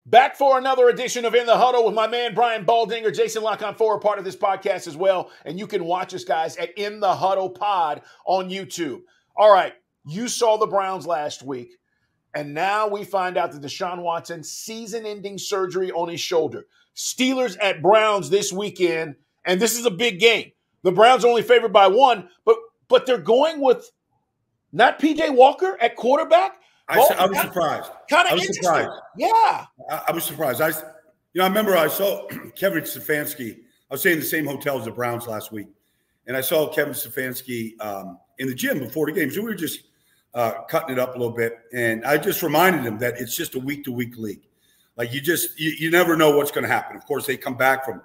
Back for another edition of In the Huddle with my man Brian Baldinger, Jason Lock-on-4 are part of this podcast as well. And you can watch us, guys, at In the Huddle Pod on YouTube. All right, you saw the Browns last week, and now we find out that Deshaun Watson, season-ending surgery on his shoulder. Steelers at Browns this weekend, and this is a big game. The Browns are only favored by 1, but they're going with not P.J. Walker at quarterback. I was surprised. Kind of interesting. Surprised. Yeah. I was surprised. I remember I saw Kevin Stefanski. I was staying in the same hotel as the Browns last week, and I saw Kevin Stefanski in the gym before the game. So we were just cutting it up a little bit, and I just reminded him that it's just a week-to-week league. Like you never know what's going to happen. Of course, they come back from,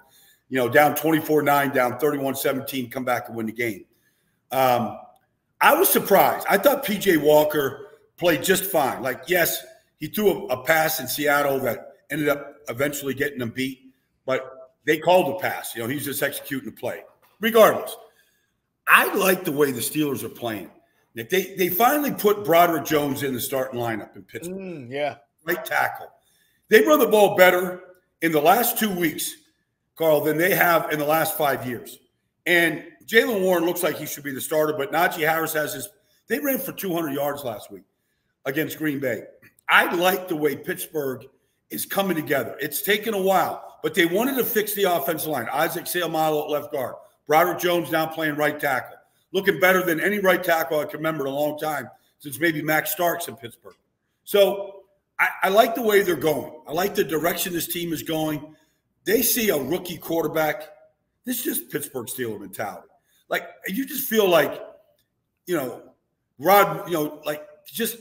down 24-9, down 31-17, come back and win the game. I was surprised. I thought P.J. Walker played just fine. Like, yes, he threw a pass in Seattle that ended up eventually getting them beat, but they called the pass. He was just executing the play. Regardless, I like the way the Steelers are playing. They finally put Broderick Jones in the starting lineup in Pittsburgh. Yeah. Right tackle. They run the ball better in the last 2 weeks, Carl, than they have in the last 5 years. And Jaylen Warren looks like he should be the starter, but Najee Harris they ran for 200 yards last week against Green Bay. I like the way Pittsburgh is coming together. It's taken a while, but they wanted to fix the offensive line. Isaac Seumalo at left guard. Broderick Jones now playing right tackle. Looking better than any right tackle I can remember in a long time, since maybe Max Starks in Pittsburgh. So I like the way they're going. I like the direction this team is going. They see a rookie quarterback. This is just Pittsburgh Steeler mentality. Like, you just feel like, just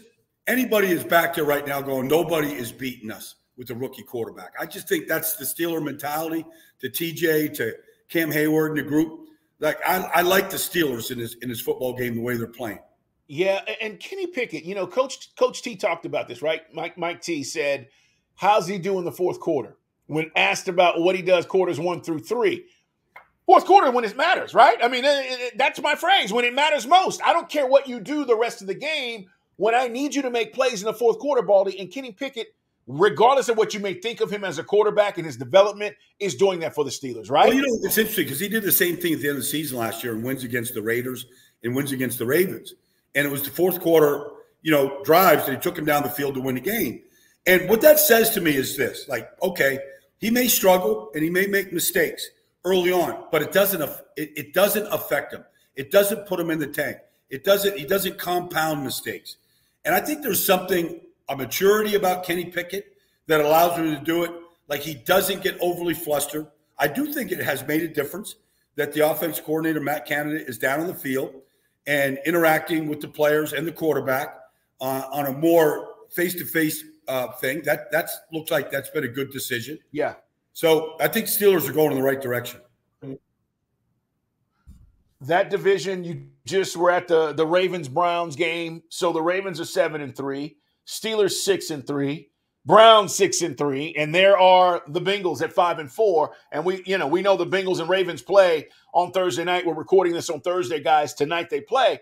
anybody is back there right now going, nobody is beating us with the rookie quarterback. I just think that's the Steeler mentality, to TJ, to Cam Hayward and the group. Like, I like the Steelers in this football game, the way they're playing. Yeah, and Kenny Pickett, Coach T talked about this, right? Mike T said, how's he do in the fourth quarter? When asked about what he does quarters 1 through 3. Fourth quarter when it matters, right? I mean, that's my phrase, when it matters most. I don't care what you do the rest of the game. When I need you to make plays in the fourth quarter, Baldy, and Kenny Pickett, regardless of what you may think of him as a quarterback and his development, is doing that for the Steelers, right? Well, it's interesting because he did the same thing at the end of the season last year and wins against the Raiders and wins against the Ravens. And it was the fourth quarter, drives that he took him down the field to win the game. And what that says to me is this, like, okay, he may struggle and he may make mistakes early on, but it doesn't affect him. It doesn't put him in the tank. He doesn't compound mistakes. And I think there's a maturity about Kenny Pickett that allows him to do it. Like, he doesn't get overly flustered. I do think it has made a difference that the offense coordinator, Matt Canada, is down on the field and interacting with the players and the quarterback on a more face-to-face thing. That looks like that's been a good decision. Yeah. So I think Steelers are going in the right direction. That division, you just were at the Ravens-Browns game. So the Ravens are 7-3, Steelers 6-3, Browns 6-3, and there are the Bengals at 5-4. And we know the Bengals and Ravens play on Thursday night. We're recording this on Thursday, guys. Tonight they play.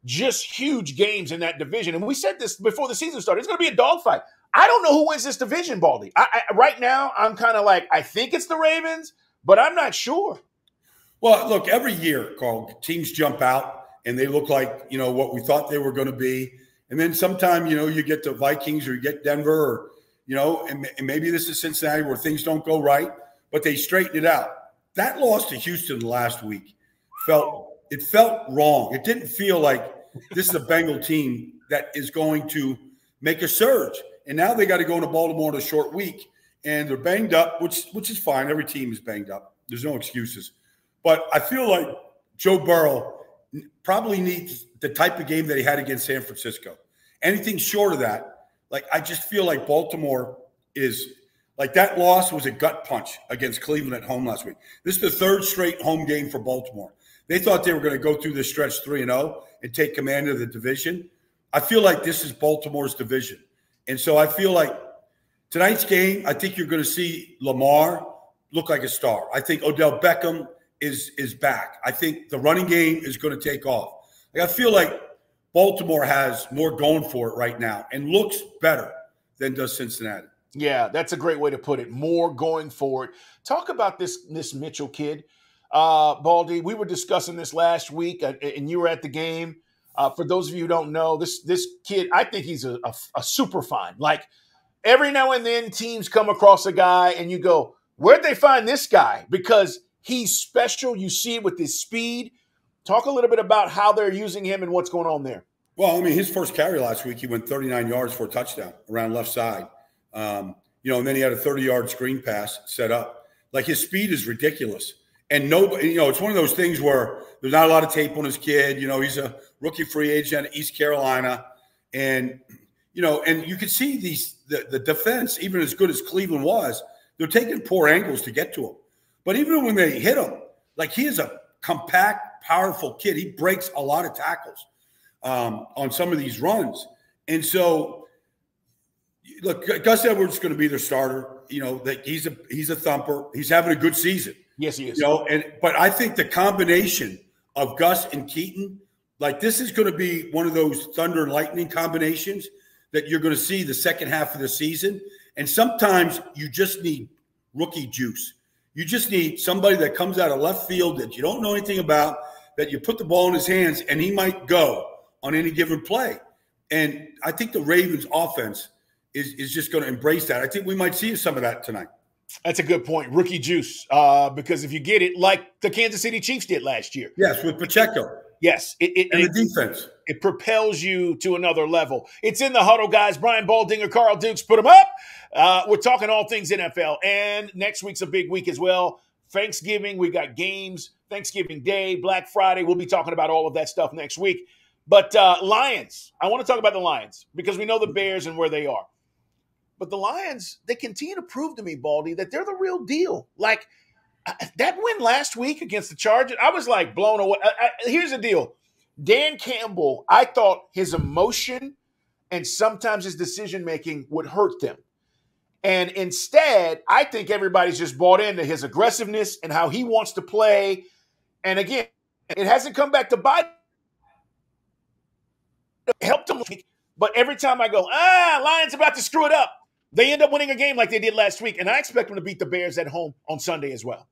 Just huge games in that division. And we said this before the season started. It's going to be a dogfight. I don't know who wins this division, Baldy. Right now, I'm kind of like, I think it's the Ravens, but I'm not sure. Well, look, every year, Carl, teams jump out and they look like, what we thought they were going to be. And then sometime, you get the Vikings or you get Denver or, and maybe this is Cincinnati where things don't go right, but they straighten it out. That loss to Houston last week felt wrong. It didn't feel like this is a Bengal team that is going to make a surge. And now they got to go into Baltimore in a short week, and they're banged up, which is fine. Every team is banged up. There's no excuses. But I feel like Joe Burrow probably needs the type of game that he had against San Francisco. Anything short of that, like, I just feel like Baltimore is like, that loss was a gut punch against Cleveland at home last week. This is the third straight home game for Baltimore. They thought they were going to go through this stretch 3-0 and take command of the division. I feel like this is Baltimore's division. And so I feel like tonight's game, I think you're going to see Lamar look like a star. I think Odell Beckham is back. I think the running game is going to take off. Like, I feel like Baltimore has more going for it right now and looks better than does Cincinnati. Yeah, that's a great way to put it. More going forward. Talk about this Mitchell kid, Baldy. We were discussing this last week, and you were at the game. For those of you who don't know, this kid, I think he's a super fine. Like every now and then, teams come across a guy, and you go, "Where'd they find this guy?" Because he's special. You see it with his speed. Talk a little bit about how they're using him and what's going on there. Well, I mean, his first carry last week, he went 39 yards for a touchdown around left side. And then he had a 30-yard screen pass set up. Like his speed is ridiculous. And nobody, it's one of those things where there's not a lot of tape on his kid. He's a rookie free agent at East Carolina. And, and you can see the defense, even as good as Cleveland was, they're taking poor angles to get to him. But even when they hit him, like he is a compact, powerful kid. He breaks a lot of tackles on some of these runs. And so, look, Gus Edwards is going to be their starter. He's a thumper. He's having a good season. Yes, he is. But I think the combination of Gus and Keaton, like this is going to be one of those thunder and lightning combinations that you're going to see the second half of the season. And sometimes you just need rookie juice. You just need somebody that comes out of left field that you don't know anything about, that you put the ball in his hands and he might go on any given play. And I think the Ravens offense is just going to embrace that. I think we might see some of that tonight. That's a good point. Rookie juice. Because if you get it like the Kansas City Chiefs did last year. Yes, with Pacheco. Yes. And the defense. It propels you to another level. It's in the huddle, guys. Brian Baldinger, Carl Dukes, put them up. We're talking all things NFL. And next week's a big week as well. Thanksgiving, we got games. Thanksgiving Day, Black Friday. We'll be talking about all of that stuff next week. But Lions, I want to talk about the Lions because we know the Bears and where they are. But the Lions, they continue to prove to me, Baldy, that they're the real deal. Like that win last week against the Chargers, I was like blown away. Here's the deal. Dan Campbell, I thought his emotion and sometimes his decision-making would hurt them. And instead, I think everybody's just bought into his aggressiveness and how he wants to play. And again, it hasn't come back to bite. It helped him. But every time I go, Lions about to screw it up, they end up winning a game like they did last week. And I expect them to beat the Bears at home on Sunday as well.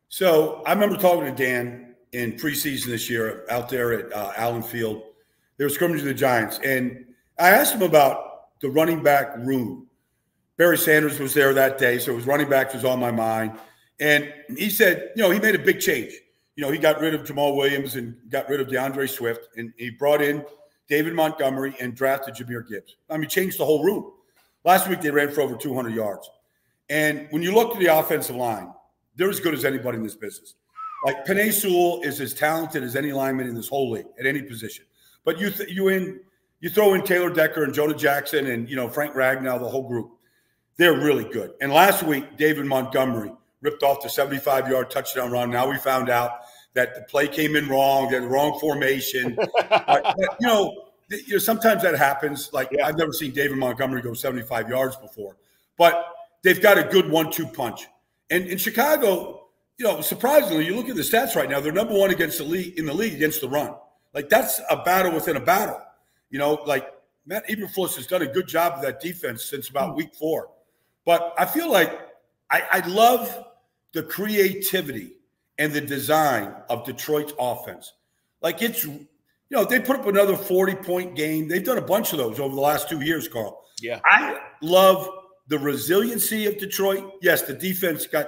So I remember talking to Dan in preseason this year out there at Allen Field. They were scrimmaging the Giants. And I asked him about the running back room. Barry Sanders was there that day, so his running back was on my mind. And he said, he made a big change. He got rid of Jamal Williams and got rid of DeAndre Swift, and he brought in David Montgomery and drafted Jahmyr Gibbs. Changed the whole room. Last week, they ran for over 200 yards. And when you look at the offensive line, they're as good as anybody in this business. Like, Penei Sewell is as talented as any lineman in this whole league at any position. But you throw in Taylor Decker and Jonah Jackson and, Frank Ragnow, the whole group. They're really good. And last week, David Montgomery ripped off the 75-yard touchdown run. Now we found out that the play came in wrong. They're the wrong formation. but, sometimes that happens. I've never seen David Montgomery go 75 yards before. But they've got a good 1-2 punch. And in Chicago, surprisingly, you look at the stats right now, they're number one against the league against the run. That's a battle within a battle. Matt Eberflus has done a good job of that defense since about week 4. But I feel like I love the creativity and the design of Detroit's offense. It's, they put up another 40-point game. They've done a bunch of those over the last 2 years, Carl. Yeah. I love the resiliency of Detroit. Yes, the defense got,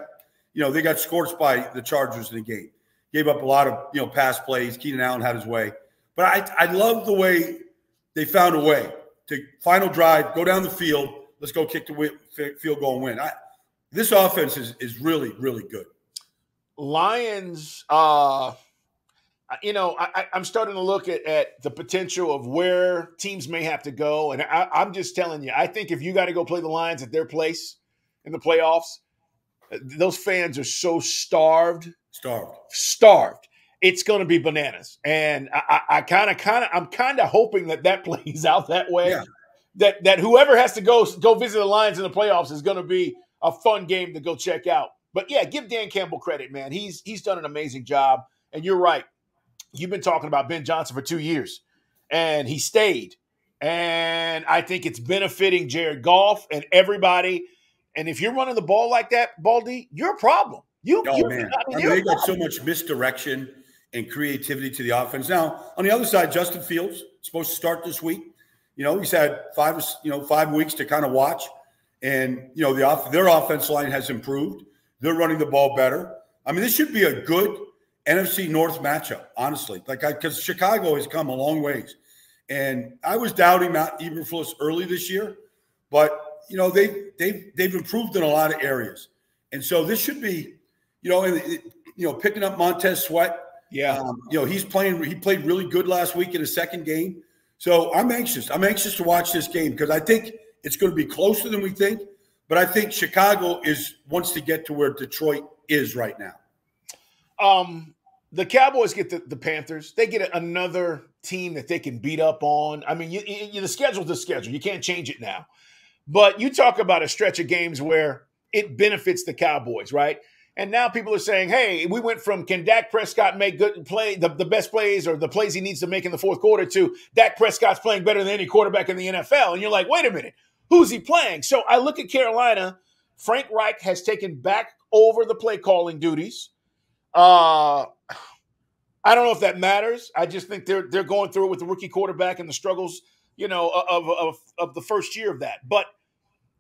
they got scorched by the Chargers in the game. Gave up a lot of, pass plays. Keenan Allen had his way. But I love the way they found a way to final drive, go down the field. Let's go kick the field goal and win. This offense is really, really good. Lions, I'm starting to look at the potential of where teams may have to go. And I'm just telling you, I think if you got to go play the Lions at their place in the playoffs, those fans are so starved. It's going to be bananas. And I'm kind of hoping that plays out that way. Yeah. That whoever has to go visit the Lions in the playoffs is going to be a fun game to go check out. But yeah, give Dan Campbell credit, man. He's done an amazing job. And you're right. You've been talking about Ben Johnson for 2 years, and he stayed. And I think it's benefiting Jared Goff and everybody. And if you're running the ball like that, Baldy, you're a problem. Man. I mean, they got so much misdirection and creativity to the offense. Now, on the other side, Justin Fields is supposed to start this week. He's had 5 weeks to kind of watch. And, their offense line has improved. They're running the ball better. I mean, this should be a good NFC North matchup, honestly. Because Chicago has come a long ways. And I was doubting Matt Eberflus early this year. But, they've improved in a lot of areas. And so this should be, picking up Montez Sweat. Yeah. He played really good last week in his second game. So I'm anxious. I'm anxious to watch this game because I think it's going to be closer than we think. But I think Chicago wants to get to where Detroit is right now. The Cowboys get the Panthers. They get another team that they can beat up on. I mean, the schedule's the schedule. You can't change it now. But you talk about a stretch of games where it benefits the Cowboys, right? And now people are saying, hey, we went from can Dak Prescott make good play, the best plays or the plays he needs to make in the fourth quarter to Dak Prescott's playing better than any quarterback in the NFL. And you're like, wait a minute, who's he playing? So I look at Carolina. Frank Reich has taken back over the play calling duties. I don't know if that matters. I just think they're going through it with the rookie quarterback and the struggles, of the first year of that. But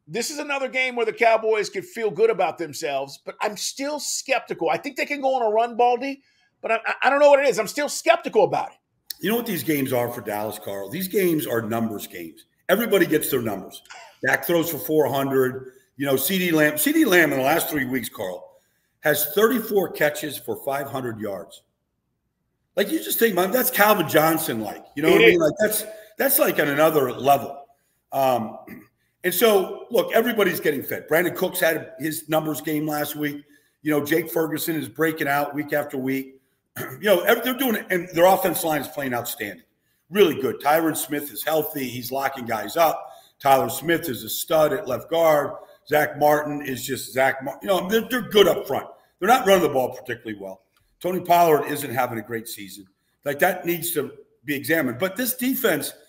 this is another game where the Cowboys could feel good about themselves, but I'm still skeptical. I think they can go on a run, Baldy, but I don't know what it is. I'm still skeptical about it. You know what these games are for Dallas, Carl? These games are numbers games. Everybody gets their numbers. Dak throws for 400. CeeDee Lamb in the last 3 weeks, Carl, has 34 catches for 500 yards. Like, you just think, man, that's Calvin Johnson-like. You know what I mean? Like, that's like on another level. And so, look, everybody's getting fed. Brandon Cooks had his numbers game last week. Jake Ferguson is breaking out week after week. They're doing it, and their offense line is playing outstanding. Really good. Tyron Smith is healthy. He's locking guys up. Tyler Smith is a stud at left guard. Zach Martin is just Zach Martin. They're good up front. They're not running the ball particularly well. Tony Pollard isn't having a great season. Like, that needs to be examined. But this defense –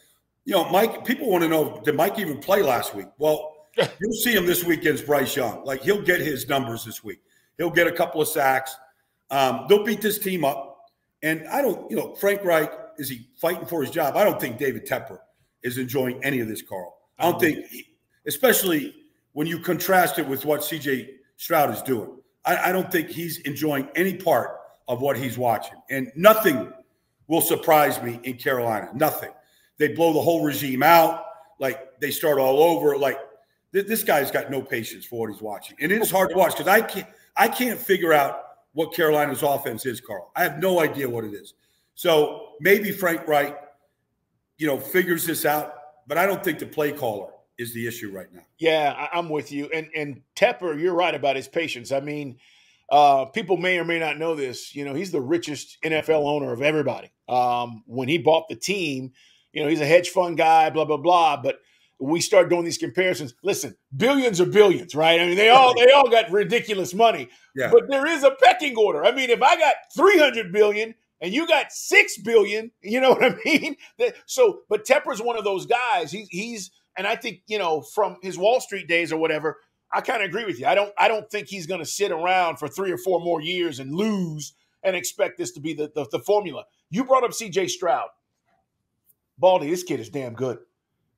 Mike, people want to know, did Mike even play last week? Well, you'll see him this week against Bryce Young. Like, he'll get his numbers this week. He'll get a couple of sacks. They'll beat this team up. And I don't, Frank Reich, is he fighting for his job? I don't think David Tepper is enjoying any of this, Carl. I don't think, especially when you contrast it with what C.J. Stroud is doing. I don't think he's enjoying any part of what he's watching. And nothing will surprise me in Carolina. Nothing. They blow the whole regime out. Like, they start all over. Like, this guy's got no patience for what he's watching. And it is hard to watch because I can't figure out what Carolina's offense is, Carl. I have no idea what it is. So maybe Frank Reich, figures this out. But I don't think the play caller is the issue right now. Yeah, I'm with you. And Tepper, you're right about his patience. I mean, people may or may not know this. He's the richest NFL owner of everybody. When he bought the team, he's a hedge fund guy, blah, blah, blah. But we start doing these comparisons. Listen, billions are billions, right? I mean, they all got ridiculous money. Yeah. But there is a pecking order. I mean, if I got $300 billion and you got $6 billion, you know what I mean? But Tepper's one of those guys. He's and I think, from his Wall Street days or whatever, I kind of agree with you. I don't think he's going to sit around for 3 or 4 more years and lose and expect this to be the formula. You brought up C.J. Stroud. Baldy, this kid is damn good.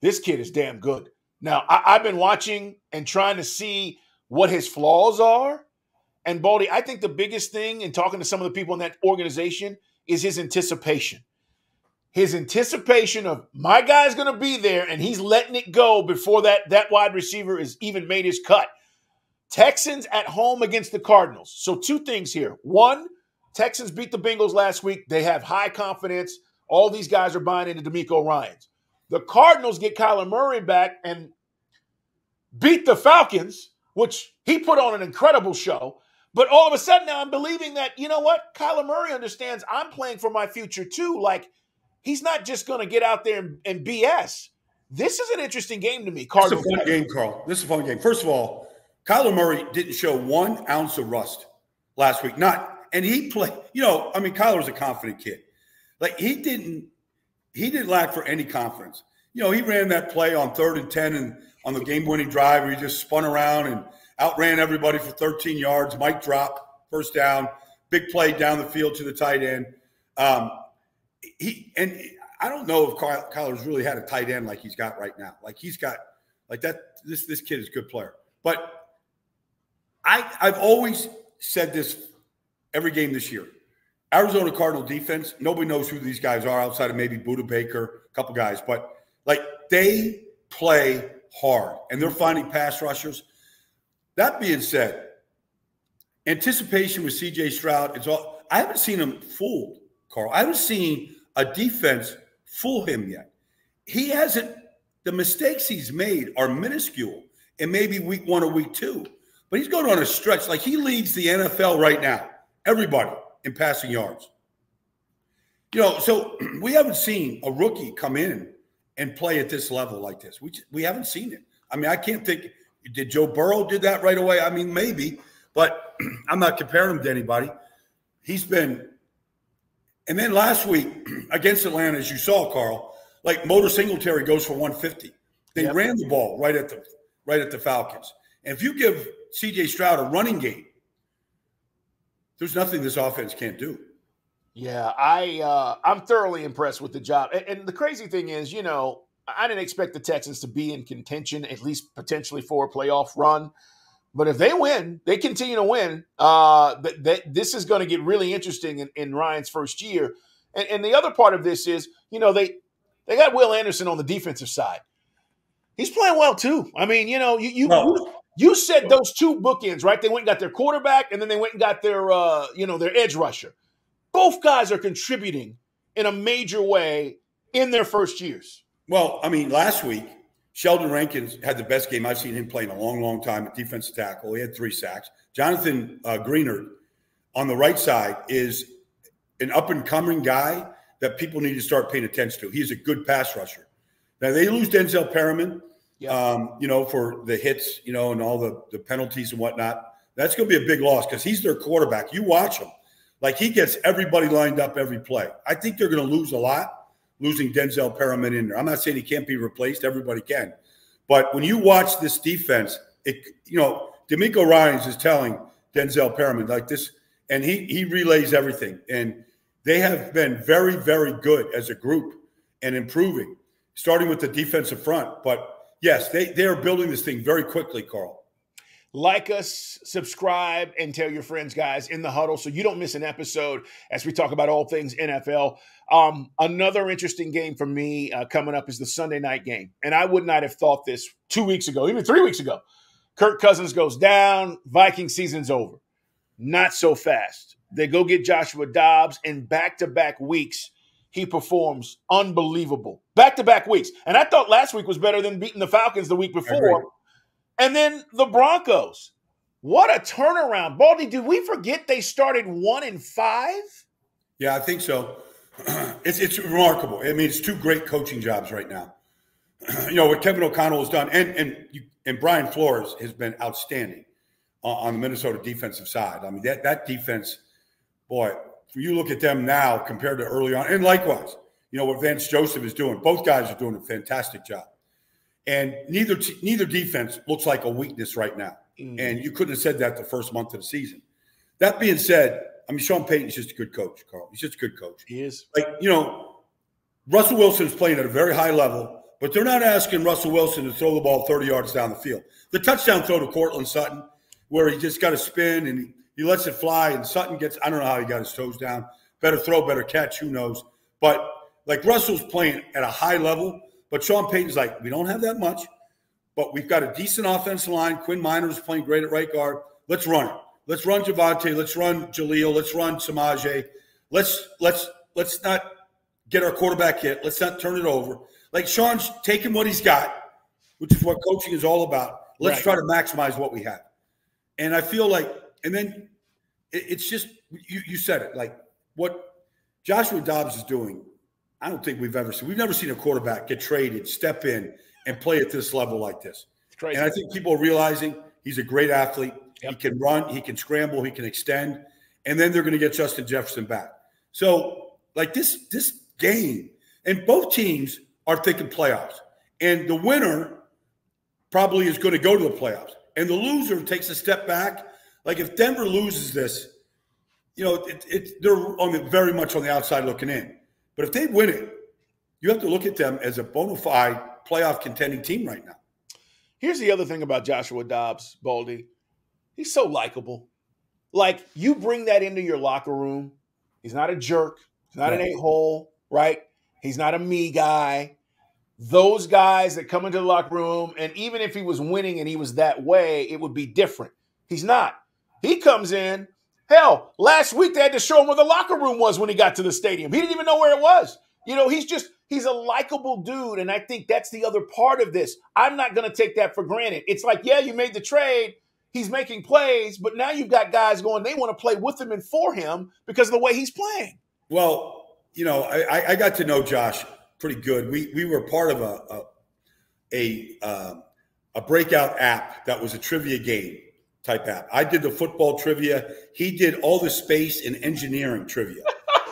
This kid is damn good. Now, I've been watching and trying to see what his flaws are. And, Baldy, I think the biggest thing in talking to some of the people in that organization is his anticipation. His anticipation of my guy's going to be there, and he's letting it go before that wide receiver is even made his cut. Texans at home against the Cardinals. So 2 things here. 1, Texans beat the Bengals last week. They have high confidence. All these guys are buying into DeMeco Ryans. The Cardinals get Kyler Murray back and beat the Falcons, which he put on an incredible show. But all of a sudden now I'm believing that, you know what? Kyler Murray understands I'm playing for my future too. Like, he's not just going to get out there and BS. This is an interesting game to me. This is a fun game, Carl. This is a fun game. First of all, Kyler Murray didn't show 1 ounce of rust last week. And he played, Kyler's a confident kid. Like, he didn't lack for any confidence. he ran that play on 3rd and 10 and on the game-winning drive where he just spun around and outran everybody for 13 yards, mic drop, first down, big play down the field to the tight end. And I don't know if Kyler's really had a tight end like he's got right now. Like he's got like that. This kid is a good player. But I've always said this every game this year. Arizona Cardinal defense, nobody knows who these guys are outside of maybe Budda Baker, a couple guys. But, like, they play hard, and they're finding pass rushers. That being said, anticipation with C.J. Stroud, I haven't seen him fooled, Carl. I haven't seen a defense fool him yet. He hasn't – the mistakes he's made are minuscule in maybe week 1 or week 2. But he's going on a stretch. Like, he leads the NFL right now, everybody, in passing yards. So we haven't seen a rookie come in and play at this level like this. We haven't seen it. I mean, I can't think – did Joe Burrow did that right away? I mean, maybe. But I'm not comparing him to anybody. He's been – and then last week against Atlanta, as you saw, Carl, like Motor Singletary goes for 150. They ran the ball right at the Falcons. And if you give C.J. Stroud a running game, there's nothing this offense can't do. Yeah, I'm thoroughly impressed with the job. And the crazy thing is, I didn't expect the Texans to be in contention, at least potentially for a playoff run. But if they win, they continue to win, this is going to get really interesting in Ryan's first year. And the other part of this is, they got Will Anderson on the defensive side. He's playing well, too. I mean, you said those two bookends, right? They went and got their quarterback, and then they went and got their edge rusher. Both guys are contributing in a major way in their first years. Well, I mean, last week, Sheldon Rankins had the best game I've seen him play in a long, long time at defensive tackle. He had 3 sacks. Jonathan Greenard on the right side is an up-and-coming guy that people need to start paying attention to. He's a good pass rusher. Now, they lose Denzel Perriman, for the hits, and all the penalties and whatnot. That's going to be a big loss because he's their quarterback. You watch him. Like, he gets everybody lined up every play. I think they're going to lose a lot, losing Denzel Perriman in there. I'm not saying he can't be replaced. Everybody can. But when you watch this defense, D'Amico Ryans is telling Denzel Perriman like this, and he relays everything. And they have been very, very good as a group and improving, starting with the defensive front. But, yes, they are building this thing very quickly, Carl. Like us, subscribe, and tell your friends, guys, in the huddle so you don't miss an episode as we talk about all things NFL. Another interesting game for me coming up is the Sunday night game. And I would not have thought this 2 weeks ago, even 3 weeks ago. Kirk Cousins goes down, Viking season's over. Not so fast. They go get Joshua Dobbs, and back-to-back weeks, he performs unbelievable. Back-to-back weeks. And I thought last week was better than beating the Falcons the week before. And then the Broncos. What a turnaround. Baldy, did we forget they started 1-5? Yeah, I think so. It's remarkable. I mean, it's 2 great coaching jobs right now. What Kevin O'Connell has done, and Brian Flores has been outstanding on the Minnesota defensive side. I mean, that defense, boy, you look at them now compared to early on, and likewise, what Vance Joseph is doing. Both guys are doing a fantastic job. And neither defense looks like a weakness right now. And you couldn't have said that the first month of the season. That being said, I mean, Sean Payton's just a good coach, Carl. He's just a good coach. He is. Like, Russell Wilson's playing at a very high level, but they're not asking Russell Wilson to throw the ball 30 yards down the field. The touchdown throw to Cortland Sutton, where he just got a spin and he lets it fly, and Sutton gets – I don't know how he got his toes down. Better throw, better catch, who knows. But, like, Russell's playing at a high level. But Sean Payton's like, we don't have that much, but we've got a decent offensive line. Quinn Minor's playing great at right guard. Let's run it. Let's run Javante. Let's run Jaleel. Let's run Samaje. Let's not get our quarterback hit. Let's not turn it over. Like, Sean's taking what he's got, which is what coaching is all about. Let's try to maximize what we have. And I feel like, and then it's just, you said it, like what Joshua Dobbs is doing, I don't think we've never seen a quarterback get traded, step in, and play at this level like this. It's crazy. And I think people are realizing he's a great athlete. Yep. He can run, he can scramble, he can extend, and then they're going to get Justin Jefferson back. So, like, this game, and both teams are thinking playoffs. And the winner probably is going to go to the playoffs. And the loser takes a step back. Like if Denver loses this, they're very much on the outside looking in. But if they win it, you have to look at them as a bona fide playoff contending team right now. Here's the other thing about Joshua Dobbs, Baldy. He's so likable. Like, you bring that into your locker room. He's not a jerk. He's not an a-hole, right? He's not a me guy. Those guys that come into the locker room, and even if he was winning and he was that way, it would be different. He's not. He comes in. Hell, last week they had to show him where the locker room was when he got to the stadium. He didn't even know where it was. He's a likable dude, and I think that's the other part of this. I'm not going to take that for granted. It's like, yeah, you made the trade. He's making plays, but now you've got guys going, they want to play with him and for him because of the way he's playing. Well, I got to know Josh pretty good. We were part of a breakout app that was a trivia game type app. I did the football trivia. He did all the space and engineering trivia,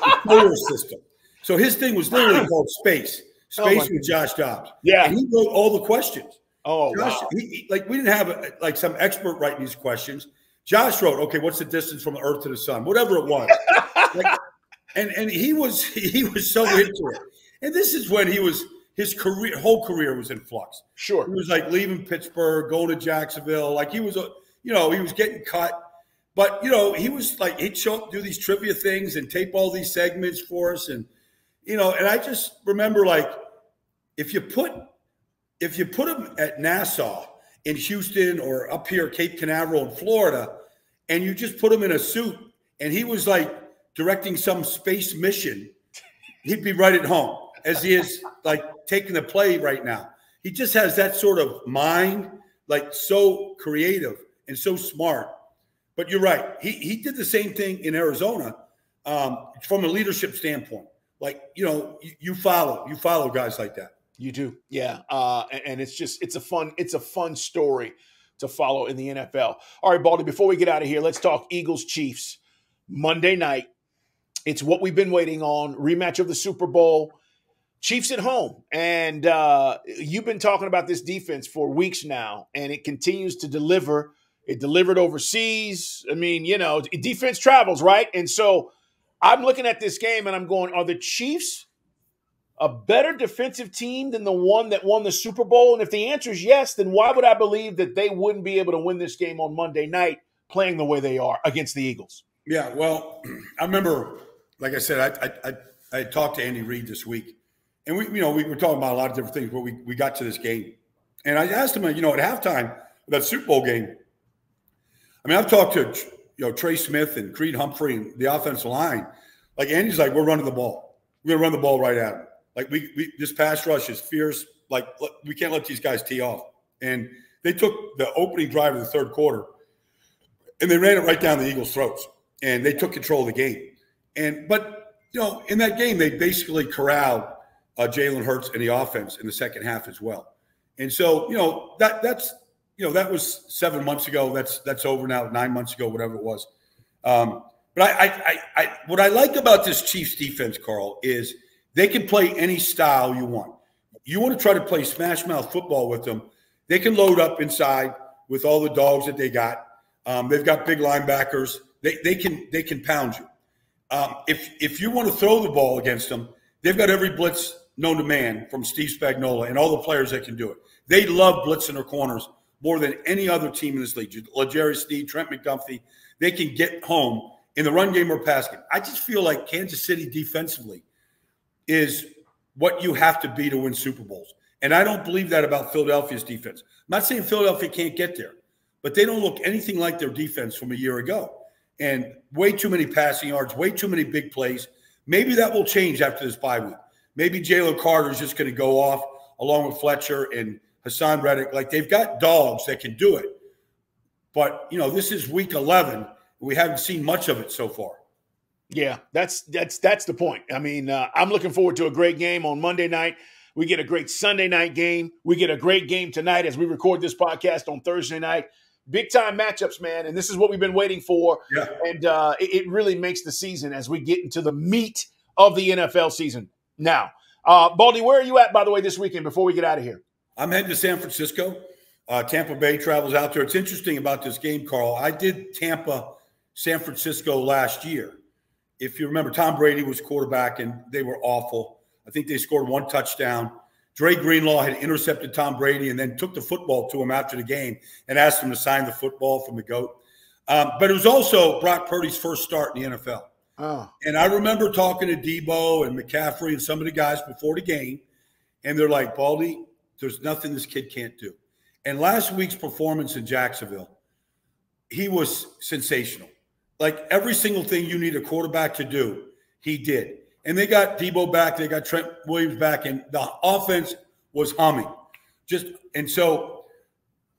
the solar system. So his thing was literally called Space with Josh Dobbs. Yeah. And he wrote all the questions. Oh, Josh, wow. we didn't have some expert writing these questions. Josh wrote, okay, what's the distance from the Earth to the sun? Whatever it was. And he was so into it. And this is when his whole career was in flux. Sure. He was like leaving Pittsburgh, going to Jacksonville. Like he was he was getting cut. But, he was like, he'd show up, do these trivia things and tape all these segments for us. And, and I just remember, like, if you put him at Nassau in Houston or up here, Cape Canaveral in Florida, and you just put him in a suit and he was like directing some space mission, he'd be right at home as he is like taking the play right now. He just has that sort of mind, like so creative and so smart. But you're right. He did the same thing in Arizona from a leadership standpoint. Like, you follow guys like that. You do. Yeah. And it's a fun story to follow in the NFL. All right, Baldy, before we get out of here, let's talk Eagles Chiefs Monday night. It's what we've been waiting on. Rematch of the Super Bowl. Chiefs at home. And you've been talking about this defense for weeks now, and it continues to deliver. It delivered overseas. I mean, defense travels, right? And so I'm looking at this game and I'm going, are the Chiefs a better defensive team than the one that won the Super Bowl? And if the answer is yes, then why would I believe that they wouldn't be able to win this game on Monday night playing the way they are against the Eagles? Yeah, well, I remember, like I said, I talked to Andy Reid this week, and we were talking about a lot of different things, but we got to this game. And I asked him, at halftime, that Super Bowl game, I mean, I've talked to, Trey Smith and Creed Humphrey and the offensive line. Like, Andy's like, we're running the ball. We're going to run the ball right at him. Like, this pass rush is fierce. Like, we can't let these guys tee off. And they took the opening drive of the third quarter, and they ran it right down the Eagles' throats. And they took control of the game. But in that game, they basically corralled Jalen Hurts and the offense in the second half as well. And so, that was 7 months ago. That's over now, 9 months ago, whatever it was. But what I like about this Chiefs defense, Carl, is they can play any style you want. You want to try to play smash mouth football with them, they can load up inside with all the dogs that they got. They've got big linebackers. They can pound you. If you want to throw the ball against them, they've got every blitz known to man from Steve Spagnuolo and all the players that can do it. They love blitzing their corners more than any other team in this league. L'Jarius Sneed, Trent McDuffie, they can get home in the run game or pass game. I just feel like Kansas City defensively is what you have to be to win Super Bowls. And I don't believe that about Philadelphia's defense. I'm not saying Philadelphia can't get there, but they don't look anything like their defense from a year ago. And way too many passing yards, way too many big plays. Maybe that will change after this bye week. Maybe Jalen Carter is just going to go off along with Fletcher and Hassan Reddick. Like, they've got dogs that can do it. But, this is week 11. We haven't seen much of it so far. Yeah, that's the point. I mean, I'm looking forward to a great game on Monday night. We get a great Sunday night game. We get a great game tonight as we record this podcast on Thursday night. Big-time matchups, man, and this is what we've been waiting for. Yeah. And it really makes the season as we get into the meat of the NFL season. Now, Baldy, where are you at, by the way, this weekend before we get out of here? I'm heading to San Francisco. Tampa Bay travels out there. It's interesting about this game, Carl. I did Tampa, San Francisco last year. If you remember, Tom Brady was quarterback, and they were awful. I think they scored 1 touchdown. Dre Greenlaw had intercepted Tom Brady and then took the football to him after the game and asked him to sign the football from the GOAT. But it was also Brock Purdy's first start in the NFL. Oh. And I remember talking to Debo and McCaffrey and some of the guys before the game, and they're like, Baldy, there's nothing this kid can't do. And last week's performance in Jacksonville, he was sensational. Like every single thing you need a quarterback to do, he did. And they got Debo back, they got Trent Williams back, and the offense was humming. And so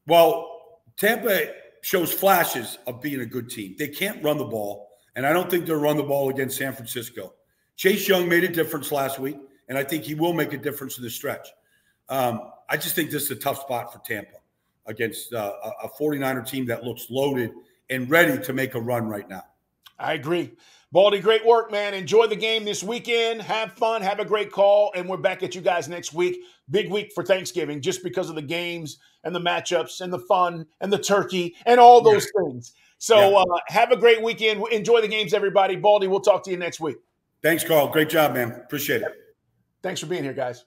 while Tampa shows flashes of being a good team, they can't run the ball, and I don't think they'll run the ball against San Francisco. Chase Young made a difference last week, and I think he will make a difference in the stretch. I just think this is a tough spot for Tampa against a 49er team that looks loaded and ready to make a run right now. I agree. Baldy, great work, man. Enjoy the game this weekend. Have fun. Have a great call. And we're back at you guys next week. Big week for Thanksgiving just because of the games and the matchups and the fun and the turkey and all those things. So have a great weekend. Enjoy the games, everybody. Baldy, we'll talk to you next week. Thanks, Carl. Great job, man. Appreciate it. Thanks for being here, guys.